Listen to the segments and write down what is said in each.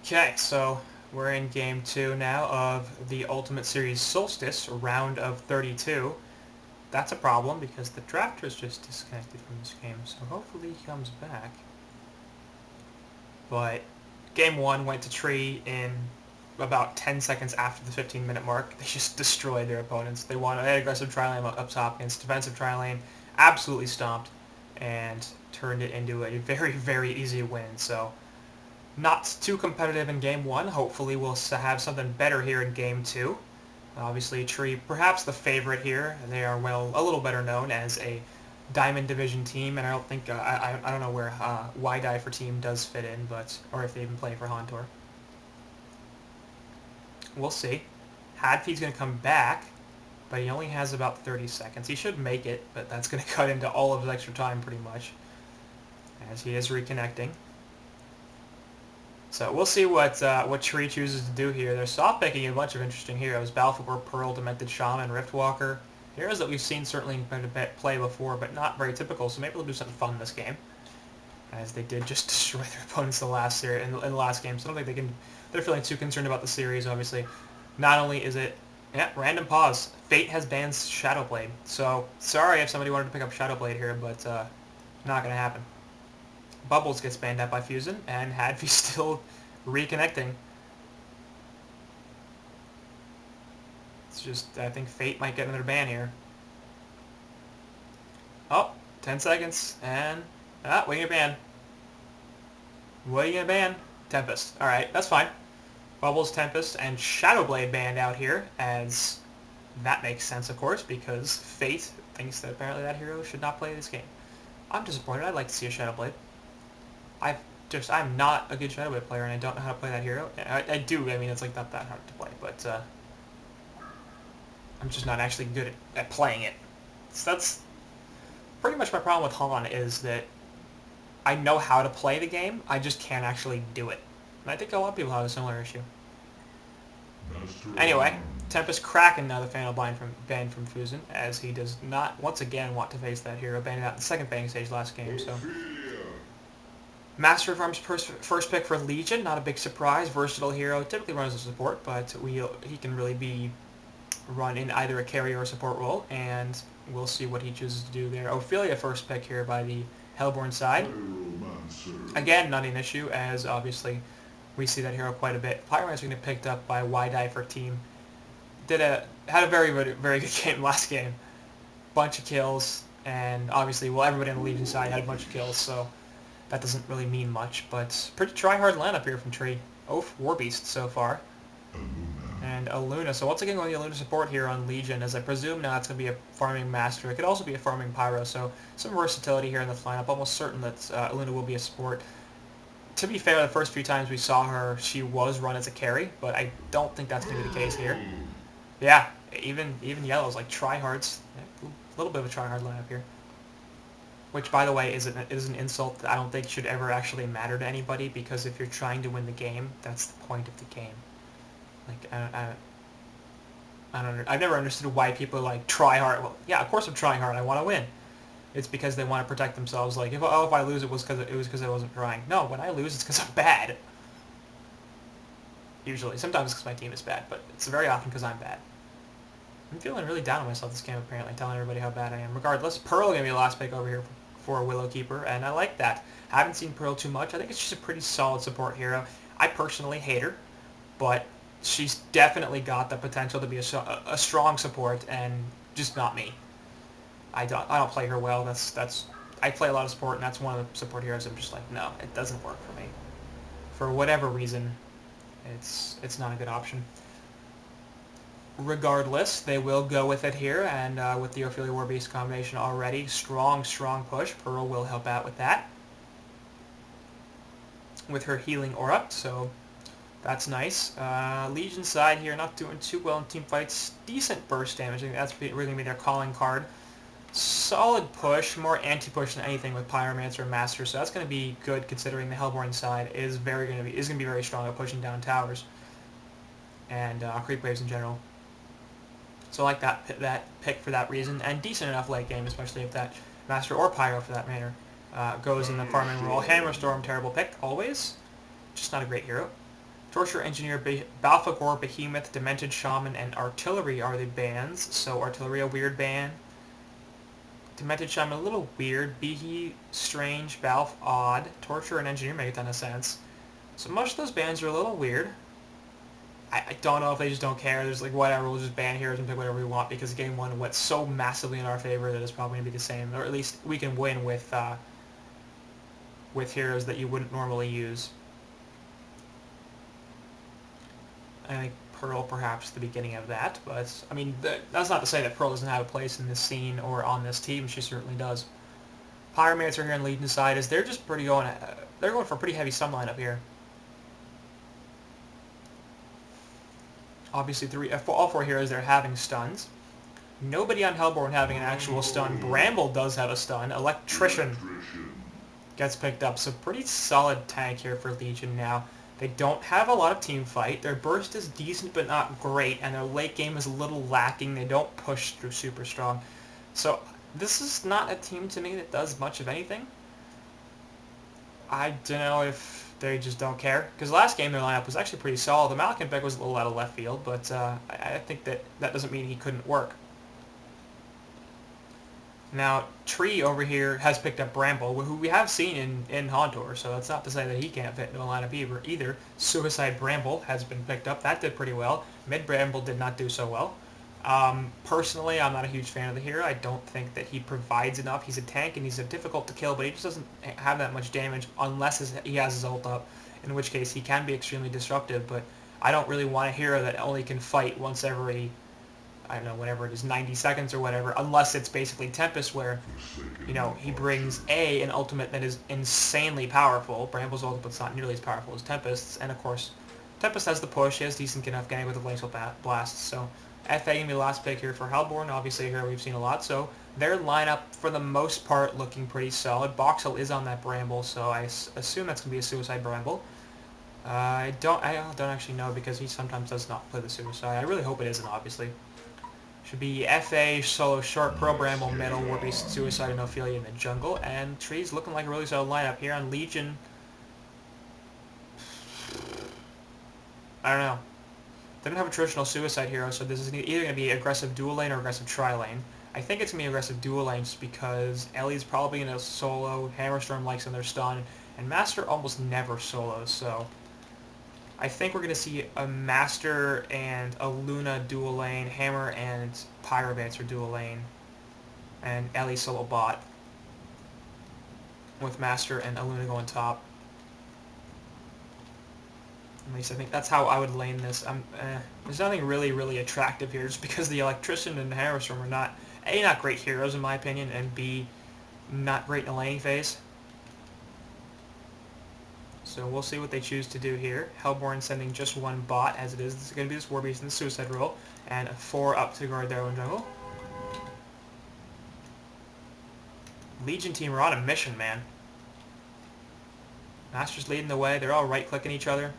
Okay, so we're in game 2 now of the Ultimate Series Solstice Round of 32. That's a problem because the drafter is just disconnected from this game, so hopefully he comes back. But game 1 went to tree in about 10 seconds after the 15-minute mark. They just destroyed their opponents. They had aggressive tri-lane up top against defensive tri-lane, absolutely stomped, and turned it into a very, very easy win. So not too competitive in game 1. Hopefully we'll have something better here in game 2. Obviously Tree, perhaps the favorite here. They are a little better known as a Diamond Division team, and I don't think I don't know where Y-Die for team does fit in, but or if they even play for Hontor. We'll see. Hadfi's going to come back, but he only has about 30 seconds. He should make it, but that's going to cut into all of his extra time pretty much, as he is reconnecting. So we'll see what Tree chooses to do here. They're soft picking a bunch of interesting heroes: Balfour, Pearl, Demented Shaman, Riftwalker. Heroes that we've seen certainly play before, but not very typical. So maybe they'll do something fun in this game, as they did just destroy their opponents in the last game. So I don't think they're feeling too concerned about the series. Obviously, not only is it random pause. Fate has banned Shadowblade. So sorry if somebody wanted to pick up Shadowblade here, but not gonna happen. Bubbles gets banned out by Fusion, and Hadfi still reconnecting. It's just, I think Fate might get another ban here. Oh, 10 seconds, and what are you gonna ban? What are you gonna ban? Tempest. Alright, that's fine. Bubbles, Tempest, and Shadowblade banned out here, as that makes sense, of course, because Fate thinks that apparently that hero should not play this game. I'm disappointed. I'd like to see a Shadowblade. I'm not a good Shadowblade player, and I don't know how to play that hero. I do. I mean, it's like not that hard to play, but I'm just not actually good at playing it. So that's pretty much my problem with Han, is that I know how to play the game, I just can't actually do it. And I think a lot of people have a similar issue. Anyway, Tempest Kraken now the final ban from Fusion, as he does not once again want to face that hero, banned out in the second banning stage last game. So Master of Arms first pick for Legion, not a big surprise. Versatile hero, typically runs as a support, but he can really be run in either a carry or a support role, and we'll see what he chooses to do there. Ophelia first pick here by the Hellborn side. Again, not an issue, as obviously we see that hero quite a bit. Pyromancer getting picked up by Y-Die for team. Had a very, very, very good game last game. Bunch of kills, and obviously, well, everybody on the Legion side had a bunch of kills, so that doesn't really mean much, but pretty try-hard lineup here from Tree. Oath Warbeast so far. And a Luna. So once again, going to the Luna support here on Legion, as I presume now it's going to be a farming Master. It could also be a farming Pyro, so some versatility here in this lineup. Almost certain that Luna will be a support. To be fair, the first few times we saw her, she was run as a carry, but I don't think that's going to be the case here. Yeah, even Yellow's like tryhards. A little bit of a tryhard lineup here. Which, by the way, is an insult that I don't think should ever actually matter to anybody, because if you're trying to win the game, that's the point of the game. Like, I've never understood why people are like, try hard. Well, yeah, of course I'm trying hard. I want to win. It's because they want to protect themselves. Like, if I lose, it was because I wasn't trying. No, when I lose, it's because I'm bad. Usually. Sometimes because my team is bad, but it's very often because I'm bad. I'm feeling really down on myself this game, apparently, telling everybody how bad I am. Regardless, Pearl going to be the last pick over here for Willowkeeper, and I like that. I haven't seen Pearl too much. I think it's just a pretty solid support hero. I personally hate her, but she's definitely got the potential to be a strong support, and just not me. I don't play her well. I play a lot of support, and that's one of the support heroes I'm just like, no, it doesn't work for me. For whatever reason, it's not a good option. Regardless, they will go with it here, and with the Ophelia Warbeast combination already, strong push. Pearl will help out with that, with her healing aura, so that's nice. Legion side here, not doing too well in team fights. Decent burst damage. I think that's really going to be their calling card. Solid push, more anti-push than anything with Pyromancer and Master, so that's going to be good considering the Hellborn side is going to be very strong at pushing down towers and creep waves in general. So I like that pick for that reason, and decent enough late game, especially if that Master or Pyro for that matter goes in the farming role. Hammer Storm, terrible pick always, just not a great hero. Torture Engineer, Balfagor, Behemoth, Demented Shaman, and Artillery are the bans. So Artillery, a weird ban. Demented Shaman, a little weird. Behe, strange. Balf, odd. Torture and Engineer make a ton of sense. So most of those bans are a little weird. I don't know if they just don't care. There's like, whatever, we'll just ban heroes and pick whatever we want because game one went so massively in our favor that it's probably going to be the same. Or at least we can win with heroes that you wouldn't normally use. I think Pearl perhaps the beginning of that, but I mean that's not to say that Pearl doesn't have a place in this scene or on this team. She certainly does. Pyromancer here on Legion side is they're just pretty going. They're going for a pretty heavy stun lineup here. Obviously, all four heroes they're having stuns. Nobody on Hellborn having an actual stun. Bramble does have a stun. Electrician gets picked up. So pretty solid tank here for Legion now. They don't have a lot of team fight. Their burst is decent but not great, and their late game is a little lacking. They don't push through super strong. So this is not a team to me that does much of anything. I don't know if they just don't care. Because last game their lineup was actually pretty solid. The Malkin pick was a little out of left field, but I think that doesn't mean he couldn't work. Now, Tree over here has picked up Bramble, who we have seen in Hontor, so that's not to say that he can't fit into a lineup either. Suicide Bramble has been picked up. That did pretty well. Mid Bramble did not do so well. Personally, I'm not a huge fan of the hero. I don't think that he provides enough. He's a tank and he's difficult to kill, but he just doesn't have that much damage unless he has his ult up, in which case he can be extremely disruptive, but I don't really want a hero that only can fight once every, I don't know, whatever it is, 90 seconds or whatever, unless it's basically Tempest where, you know, he brings an ultimate that is insanely powerful. Bramble's ultimate's not nearly as powerful as Tempest's, and of course, Tempest has the push, he has decent enough game with the Glacial Blast, so FA going to be the last pick here for Hellborn, obviously a hero we've seen a lot, so their lineup, for the most part, looking pretty solid. Boxel is on that Bramble, so I assume that's going to be a Suicide Bramble. I don't actually know because he sometimes does not play the Suicide. I really hope it isn't, obviously. Should be FA, solo, short, pro Bramble, middle, War-Beast, Suicide, and Ophelia in the jungle. And Tree's looking like a really solid lineup here on Legion. I don't know. They don't have a traditional Suicide hero, so this is either going to be aggressive dual lane or aggressive tri-lane. I think it's going to be aggressive dual lane just because Ellie's probably going to solo, Hammerstorm likes in their stun, and Master almost never solos, so I think we're going to see a Master and a Luna dual lane, Hammer and Pyromancer dual lane, and Ellie solo bot, with Master and Aluna going top. At least I think that's how I would lane this. There's nothing really attractive here, just because the Electrician and the Hammerstorm are not, A, not great heroes in my opinion, and B, not great in the laning phase. So we'll see what they choose to do here. Hellborn sending just one bot, as it is. This is going to be this Warbeast in the Suicide role, and 4 up to guard their own jungle. Legion team are on a mission, man. Master's leading the way. They're all right-clicking each other.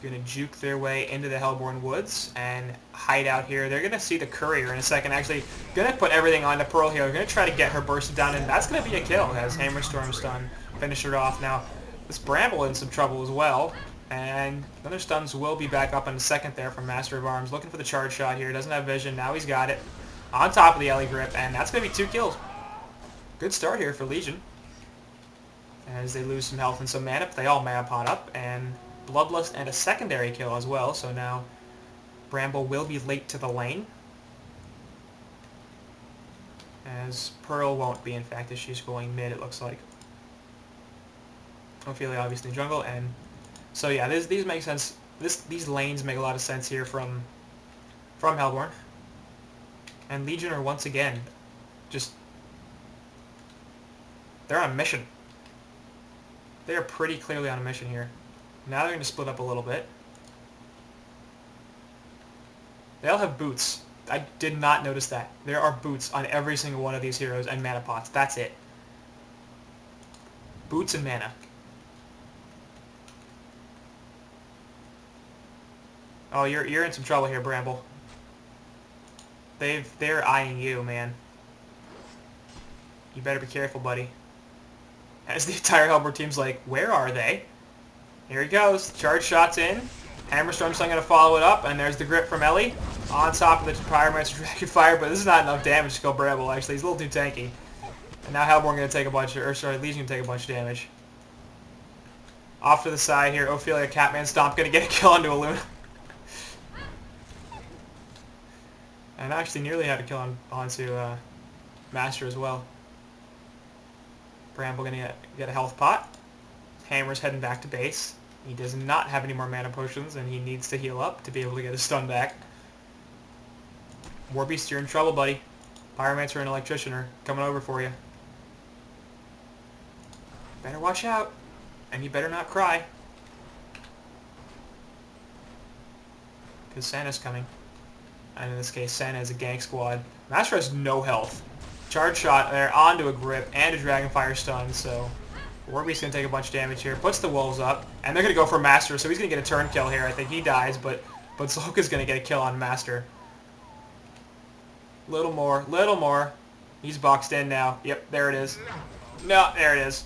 Going to juke their way into the Hellborn Woods and hide out here. They're going to see the Courier in a second. Actually, going to put everything on the Pearl here. They're going to try to get her bursted down, and that's going to be a kill as Hammerstorm stun finished her off. Now, this Bramble in some trouble as well, and another stuns will be back up in a second there from Master of Arms. Looking for the charge shot here. Doesn't have vision. Now he's got it. On top of the Ellie grip, and that's going to be 2 kills. Good start here for Legion as they lose some health and some mana, but they all mana pot up, and Bloodlust and a secondary kill as well, so now Bramble will be late to the lane. As Pearl won't be, in fact, as she's going mid, it looks like. Ophelia obviously jungle, and so yeah, these make sense. These lanes make a lot of sense here from Hellborn. And Legion are once again just, they're on a mission. They are pretty clearly on a mission here. Now they're going to split up a little bit. They all have boots. I did not notice that. There are boots on every single one of these heroes and mana pots. That's it. Boots and mana. Oh, you're in some trouble here, Bramble. They're eyeing you, man. You better be careful, buddy. As the entire Hellborn team's like, where are they? Here he goes. Charge shot's in. Hammerstorm's going to follow it up, and there's the grip from Ellie on top of the Pyromancer Dragon Fire, but this is not enough damage to kill Bramble, actually. He's a little too tanky. And now Hellborn going to take a bunch of, or sorry, Legion going to take a bunch of damage. Off to the side here, Ophelia Catman Stomp going to get a kill onto a Luna. And actually nearly had a kill onto Master as well. Bramble going to get a health pot. Hammer's heading back to base. He does not have any more mana potions, and he needs to heal up to be able to get his stun back. Warbeast, you're in trouble, buddy. Pyromancer and Electrician are coming over for you. Better watch out, and you better not cry. Because Santa's coming. And in this case, Santa is a gank squad. Master has no health. Charge shot there onto a grip and a Dragonfire stun, so Warbeast's going to take a bunch of damage here. Puts the wolves up, and they're going to go for Master, so he's going to get a turn kill here. I think he dies, but Slowka's going to get a kill on Master. Little more, little more. He's boxed in now. Yep, there it is. No, there it is.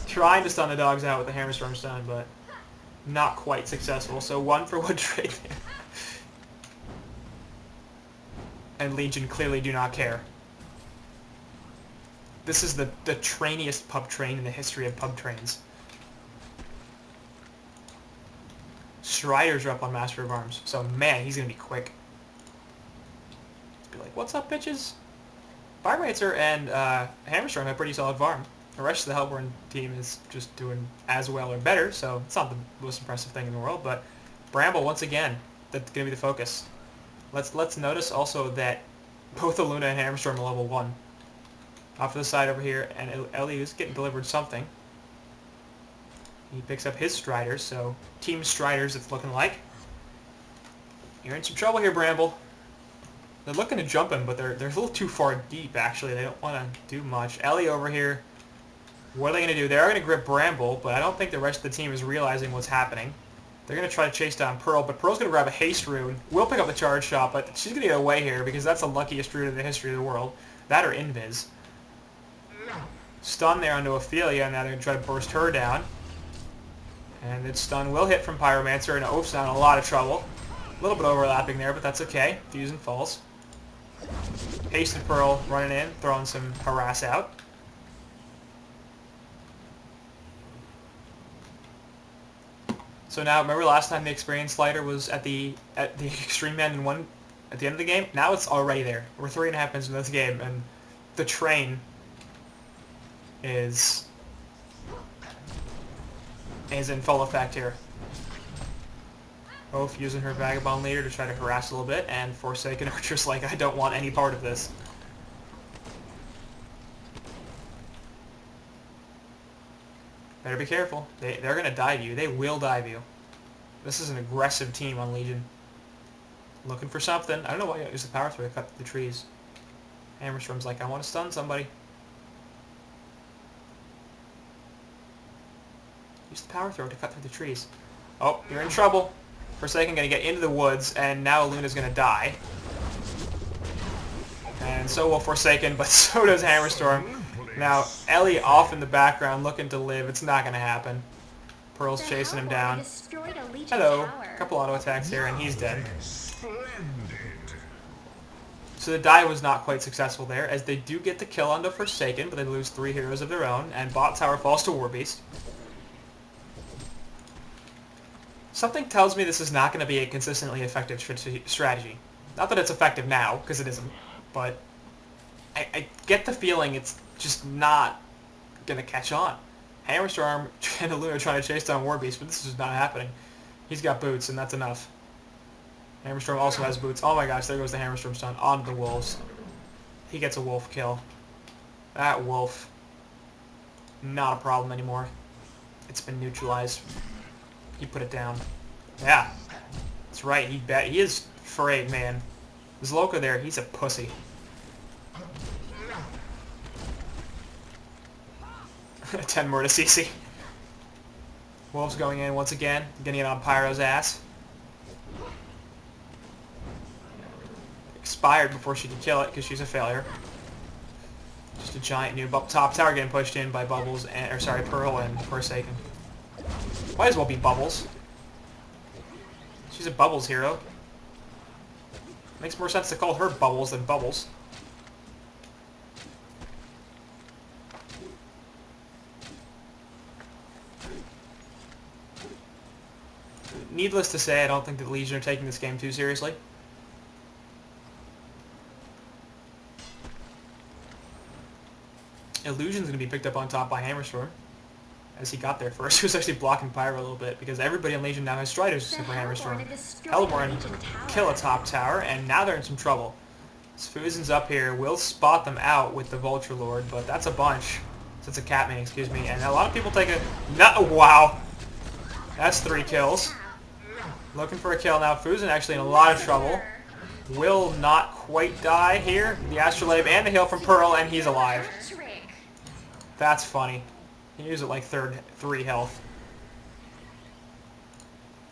Trying to stun the dogs out with the Hammerstorm stun, but not quite successful. So 1-for-1 trade there. And Legion clearly do not care. This is the trainiest pub train in the history of pub trains. Striders are up on Master of Arms, so man, he's going to be quick. Be like, what's up, bitches? Pyromancer and Hammerstorm have pretty solid farm. The rest of the Hellborn team is just doing as well or better, so it's not the most impressive thing in the world, but Bramble, once again, that's going to be the focus. Let's notice also that both the Luna and Hammerstorm are level 1. Off to the side over here, and Ellie is getting delivered something. He picks up his Striders, so Team Striders it's looking like. You're in some trouble here, Bramble. They're looking to jump him, but they're a little too far deep, actually. They don't want to do much. Ellie over here, what are they going to do? They are going to grip Bramble, but I don't think the rest of the team is realizing what's happening. They're going to try to chase down Pearl, but Pearl's going to grab a Haste Rune. Will pick up the charge shot, but she's going to get away here because that's the luckiest rune in the history of the world. That or Invis. Stun there onto Ophelia, and now they're going to try to burst her down. And that stun will hit from Pyromancer, and Oph's now in a lot of trouble. A little bit overlapping there, but that's okay. Fusion falls. Hasted Pearl running in, throwing some harass out. So now, remember last time the experience slider was at the extreme end and at the end of the game? Now it's already there. We're 3.5 minutes into this game, and the train is in full effect here. Oath using her Vagabond Leader to try to harass a little bit, and Forsaken Archer's like, I don't want any part of this. Better be careful. They're going to dive you. They will dive you. This is an aggressive team on Legion. Looking for something. I don't know why you use the power throw to cut through the trees. Hammerstorm's like, I want to stun somebody. Use the power throw to cut through the trees. Oh, you're in trouble. Forsaken going to get into the woods, and now Luna's going to die. And so will Forsaken, but so does Hammerstorm. Now, Ellie off in the background looking to live. It's not going to happen. Pearl's chasing him down. Hello. A couple auto attacks here, and he's dead. So the dive was not quite successful there, as they do get the kill onto Forsaken, but they lose 3 heroes of their own, and bot tower falls to Warbeast. Something tells me this is not going to be a consistently effective strategy. Not that it's effective now, because it isn't, but I get the feeling it's just not going to catch on. Hammerstorm and Luna are trying to chase down Warbeast, but this is not happening. He's got boots, and that's enough. Hammerstorm also has boots. Oh my gosh, there goes the Hammerstorm stun onto the wolves. He gets a wolf kill. That wolf, not a problem anymore. It's been neutralized. He put it down. Yeah, that's right. He is afraid, man. Zloka there, he's a pussy. 10 more to CC. Wolves going in once again, getting it on Pyro's ass. Expired before she could kill it because she's a failure. Just a giant new top tower getting pushed in by Bubbles and Pearl and Forsaken. Might as well be Bubbles. She's a Bubbles hero. Makes more sense to call her Bubbles than Bubbles. Needless to say, I don't think the Legion are taking this game too seriously. Illusion's going to be picked up on top by Hammerstorm, as he got there first. He was actually blocking Pyro a little bit, because everybody in Legion now has Striders except for Hammerstorm. Hellborn kill a top tower, and now they're in some trouble. Sfuzen's up here, will spot them out with the Vulture Lord, but that's a bunch. So it's a Catman, excuse me, and a lot of people take a... No, wow! That's 3 kills. Looking for a kill now. Fuzen actually in a lot of trouble. Will not quite die here. The Astrolabe and the heal from Pearl, and he's alive. That's funny. He used it like 3 health.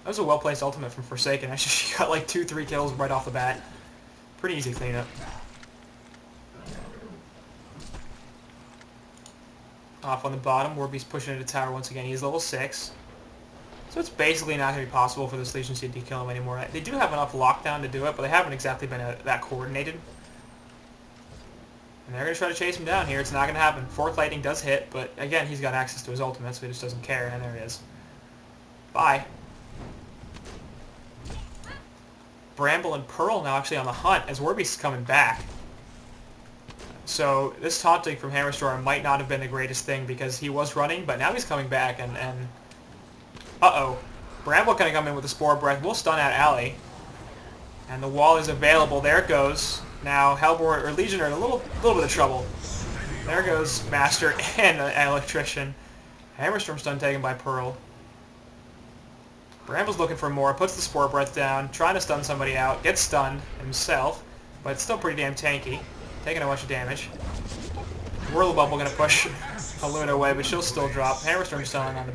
That was a well-placed ultimate from Forsaken. Actually, she got like 2-3 kills right off the bat. Pretty easy cleanup. Off on the bottom, Warby's pushing into tower once again. He's level 6. So it's basically not going to be possible for this Legion seed to kill him anymore. They do have enough lockdown to do it, but they haven't exactly been that coordinated. And they're going to try to chase him down here. It's not going to happen. Fork Lightning does hit, but again, he's got access to his ultimate, so he just doesn't care, and there he is. Bye. Bramble and Pearl now actually on the hunt as Warby's coming back. So this taunting from Hammerstorm might not have been the greatest thing because he was running, but now he's coming back and uh-oh. Bramble going to come in with a Spore Breath. We'll stun out Alley. And the wall is available. There it goes. Now Hellborn or Legion are in a little bit of trouble. There goes Master and an Electrician. Hammerstorm stun taken by Pearl. Bramble's looking for more. Puts the Spore Breath down. Trying to stun somebody out. Gets stunned himself. But it's still pretty damn tanky. Taking a bunch of damage. Whirl Bubble going to push Haluna away, but she'll still drop. Hammerstorm stunning on the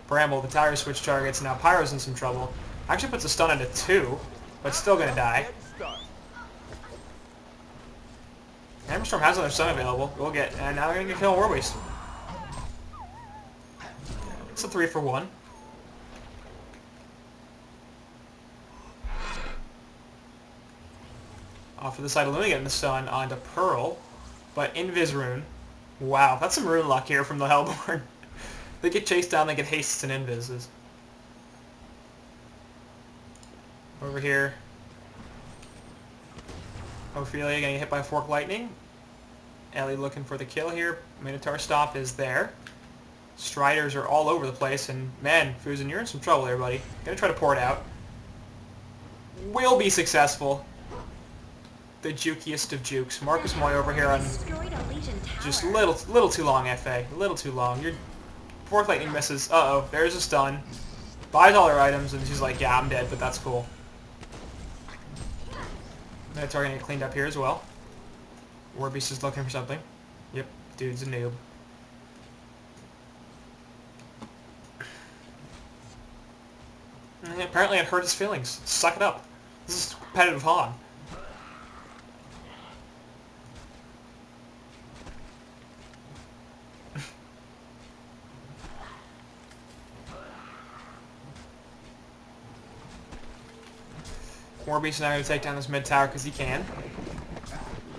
Bramble. The tower switch targets. Now Pyro's in some trouble. Actually puts a stun into 2, but still going to die. Hammerstorm has another stun available. We'll get, and now they're going to get kill Warwaste. It's a 3 for 1. Off to the side of Luna getting the stun onto Pearl, but Invis Rune. Wow, that's some rune luck here from the Hellborn. They get chased down, they get hastes and invises. Over here, Ophelia getting hit by Fork Lightning. Ellie looking for the kill here. Minotaur Stomp is there. Striders are all over the place, and man, Fuzen, you're in some trouble there, buddy. Gonna try to pour it out. Will be successful. The jukiest of jukes. Marcus Moy over here on just little too long, FA. A little too long. Your Fork Lightning misses. Uh-oh, there's a stun. Buys all her items, and she's like, yeah, I'm dead, but that's cool. Minotaur gonna get cleaned up here as well. Warbeast is looking for something. Yep, dude's a noob. And apparently it hurt his feelings. Suck it up. This is competitive Han. Warbeast is now going to take down this mid tower because he can.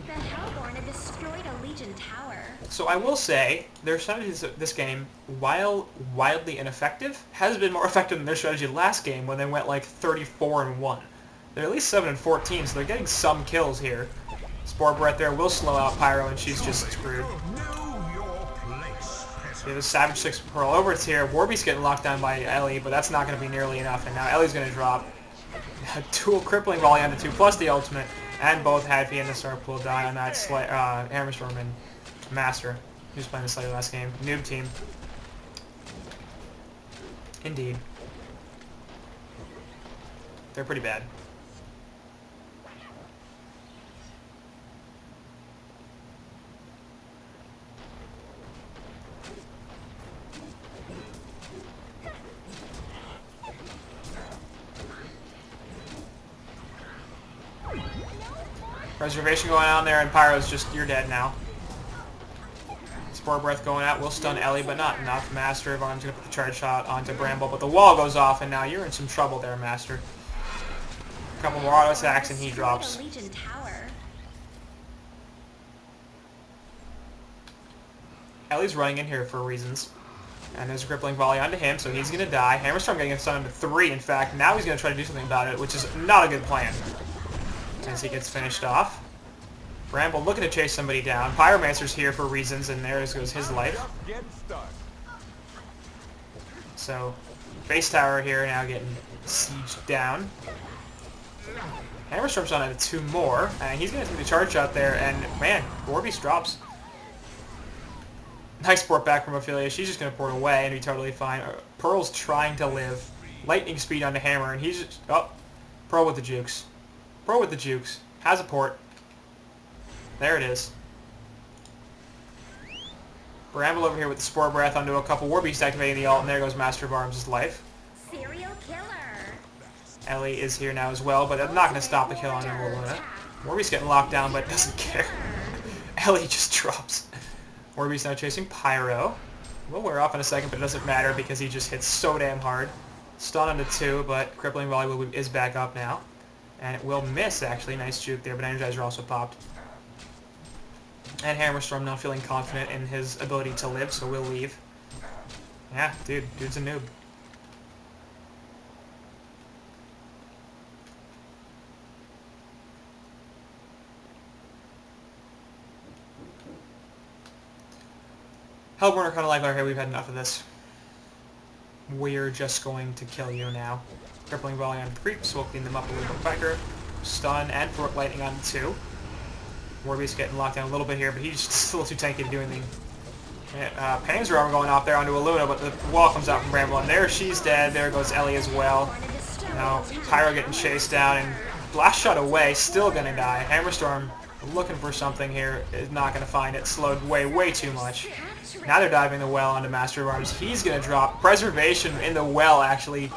The Hellborn have destroyed a Legion tower. So I will say, their strategy this game, while wildly ineffective, has been more effective than their strategy last game when they went like 34-1. They're at least 7-14, so they're getting some kills here. Spore Breath there will slow out Pyro, and she's just screwed. So we have a Savage 6 Pearl over it's here. Warbeast's getting locked down by Ellie, but that's not going to be nearly enough, and now Ellie's going to drop. A dual crippling volley onto 2 plus the ultimate, and both Hadfi and the Star will die on that Hammerstorm and Master, who's playing the Slayer last game. Noob team. Indeed. They're pretty bad. Preservation going on there, and Pyro's just, you're dead now. Spore Breath going out. Will stun Ellie, but not enough. Master of Arms going to put the charge shot onto Bramble, but the wall goes off, and now you're in some trouble there, Master. A couple more auto attacks, and he drops. Ellie's running in here for reasons. And there's a crippling volley onto him, so he's going to die. Hammerstorm getting a stun into 3, in fact. Now he's going to try to do something about it, which is not a good plan. As he gets finished off. Bramble looking to chase somebody down. Pyromancer's here for reasons, and there goes his life. So, base tower here now getting sieged down. Hammerstorm's on at 2 more, and he's going to take the charge shot there, and man, Warbeast drops. Nice port back from Ophelia. She's just going to port away and be totally fine. Pearl's trying to live. Lightning speed on the hammer, and he's just... Oh, Pearl with the jukes. Pearl with the jukes. Has a port. There it is. Bramble over here with the Spore Breath onto a couple Warbeasts activating the ult, and there goes Master of Arms' life. Serial killer. Ellie is here now as well, but I'm not going to stop the kill on Luna. Warbeast getting locked down, but doesn't care. Ellie just drops. Warbeast now chasing Pyro. Will wear off in a second, but it doesn't matter because he just hits so damn hard. Stun onto 2, but Crippling Volley is back up now. And it will miss, actually. Nice juke there, but Energizer also popped. And Hammerstorm not feeling confident in his ability to live, so we'll leave. Yeah, dude's a noob. Hellborn kind of like, okay, we've had enough of this. We're just going to kill you now. Crippling Volley on creeps, will clean them up a little bit quicker. Stun and Fork Lightning on 2. Warbeast getting locked down a little bit here, but he's still too tanky to do anything. Panzer Armor going off there onto Luna, but the wall comes out from Bramble, and there she's dead. There goes Ellie as well. Now Pyro getting chased down, and Blast Shot away, still gonna die. Hammerstorm looking for something here, is not gonna find it. Slowed way too much. Now they're diving the well onto Master of Arms. He's gonna drop. Preservation in the well, actually.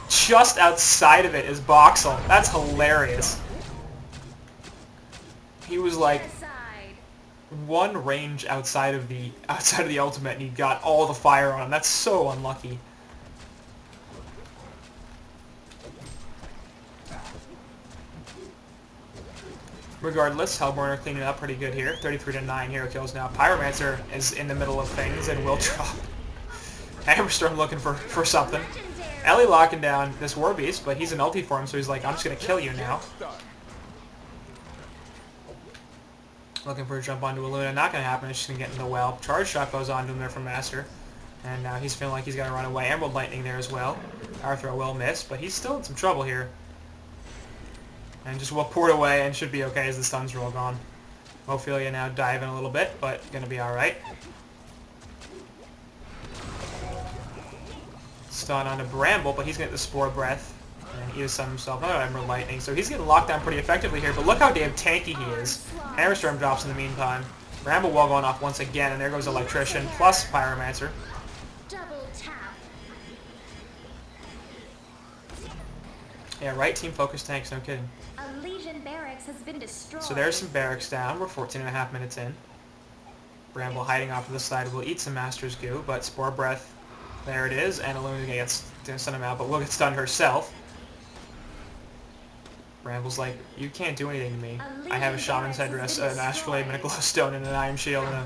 Just outside of it is Boxel. That's hilarious. He was like one range outside of the ultimate, and he got all the fire on him. That's so unlucky. Regardless, Hellborn are cleaning up pretty good here. 33-9 hero kills now. Pyromancer is in the middle of things and will drop. Hammerstorm looking for something. Ellie locking down this Warbeast, but he's an ulti for him, so he's like, I'm just going to kill you now. Looking for a jump onto Luna. Not going to happen. It's just going to get in the well. Charge shot goes onto him there from Master. And now he's feeling like he's going to run away. Emerald Lightning there as well. Power throw will miss, but he's still in some trouble here. And just will port away and should be okay as the stuns are all gone. Ophelia now diving a little bit, but going to be alright. Stun onto Bramble, but he's going to get the Spore Breath. And he has stunned himself. Another Emerald Lightning. So he's getting locked down pretty effectively here, but look how damn tanky he is. Hammerstorm drops in the meantime. Bramble wall going off once again, and there goes Electrician, plus Pyromancer. Double tap. Yeah, right team focus tanks, no kidding. A Legion barracks has been destroyed. So there's some barracks down. We're 14.5 minutes in. Bramble hiding off to the side will eat some Master's Goo, but Spore Breath, there it is, and Illumina gets to stun him out, but will get stunned herself. Bramble's like, you can't do anything to me. I have a Shaman's Headdress, an Astrolabe, and a Glowstone, and an Iron Shield, and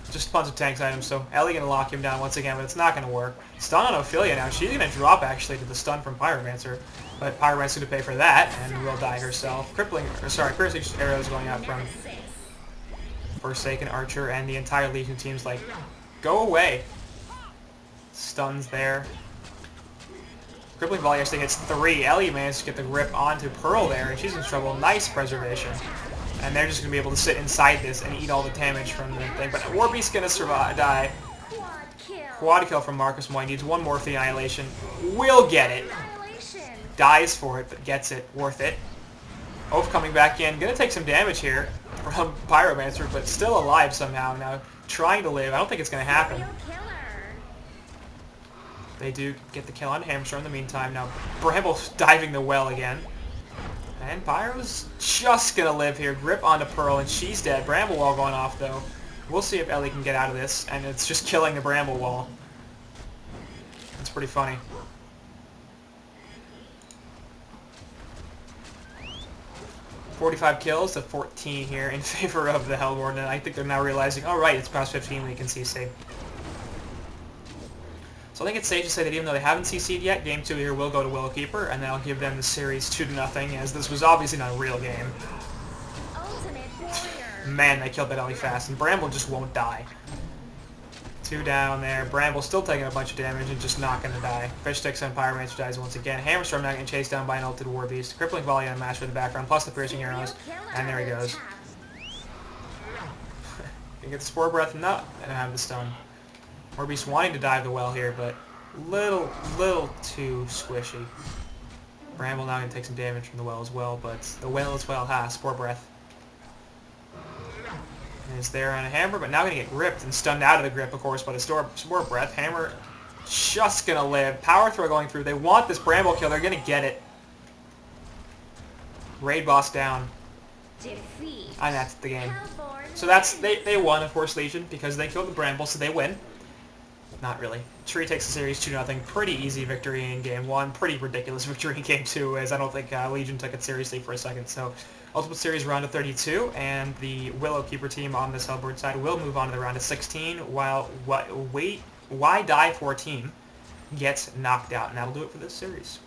just tons of tanks items. So Ellie gonna lock him down once again, but it's not gonna work. Stun on Ophelia now. She's gonna drop actually to the stun from Pyromancer, but Pyromancer's gonna pay for that and will die herself. Piercing arrows going out from Forsaken Archer, and the entire Legion team's like, go away. Stuns there. Crippling Volley actually hits 3. Ellie managed to get the grip onto Pearl there, and she's in trouble. Nice preservation. And they're just going to be able to sit inside this and eat all the damage from the thing. But Warbeast's going to die. Quad kill from Marcus Moy. Needs one more for the Annihilation. Will get it. Dies for it, but gets it. Worth it. Oath coming back in. Going to take some damage here from Pyromancer, but still alive somehow. Now trying to live. I don't think it's going to happen. They do get the kill on Hamster in the meantime. Now Bramble's diving the well again. And Pyro's just going to live here. Grip onto Pearl, and she's dead. Bramble wall going off, though. We'll see if Ellie can get out of this, and it's just killing the bramble wall. It's pretty funny. "45 kills to 14 here in favor of the Hellborn, and I think they're now realizing, oh right, it's past 15, we can CC. So I think it's safe to say that even though they haven't CC'd yet, Game 2 here will go to Willowkeeper, and that'll give them the series 2-0, as this was obviously not a real game. Ultimate warrior. Man, they killed that Ellie fast, and Bramble just won't die. 2 down there. Bramble still taking a bunch of damage and just not going to die. Fish Sticks on Pyromancer dies once again. Hammerstorm now getting chased down by an ulted Warbeast. Crippling Volley on Master in the background, plus the piercing arrows. And there he goes. Can get the Spore Breath? No, I don't have the stun. Warbeast wanting to dive the well here, but little too squishy. Bramble now going to take some damage from the well as well, but the well as well has Spore Breath. Is there on a Hammer, but now going to get gripped and stunned out of the grip, of course, by the Spore Breath. Hammer just going to live. Power Throw going through. They want this Bramble kill. They're going to get it. Raid boss down. Defeat. And that's the game. Hellborn So that's wins. they won, of course, Legion, because they killed the Bramble, so they win. Not really. Tree takes the series 2-0. Pretty easy victory in Game 1. Pretty ridiculous victory in Game 2, as I don't think Legion took it seriously for a second. So, Ultimate Series round of 32, and the Willowkeeper team on this Hellborn side will move on to the round of 16, while Why Die 14 gets knocked out. And that'll do it for this series.